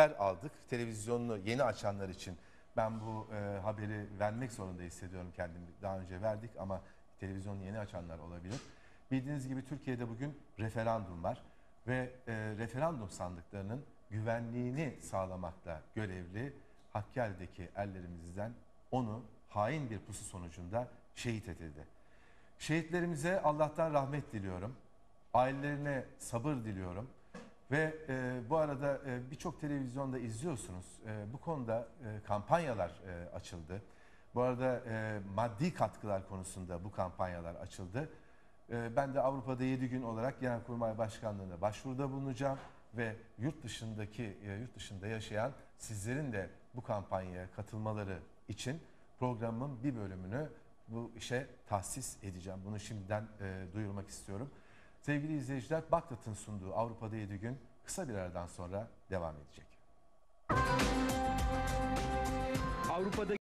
haber aldık. Televizyonunu yeni açanlar için ben bu haberi vermek zorunda hissediyorum kendimi. Daha önce verdik ama televizyonu yeni açanlar olabilir. Bildiğiniz gibi Türkiye'de bugün referandum var ve referandum sandıklarının güvenliğini sağlamakla görevli Hakkari'deki erlerimizden onu hain bir pusu sonucunda şehit edildi. Şehitlerimize Allah'tan rahmet diliyorum. Ailelerine sabır diliyorum. Ve bu arada birçok televizyonda izliyorsunuz. Bu konuda kampanyalar açıldı. Bu arada maddi katkılar konusunda bu kampanyalar açıldı. Ben de Avrupa'da 7 gün olarak Genelkurmay Başkanlığı'na başvuruda bulunacağım ve yurt dışında yaşayan sizlerin de bu kampanyaya katılmaları için programımın bir bölümünü bu işe tahsis edeceğim. Bunu şimdiden duyurmak istiyorum. Sevgili izleyiciler, Bagdat'ın sunduğu Avrupa'da 7 gün kısa bir aradan sonra devam edecek. Avrupa'da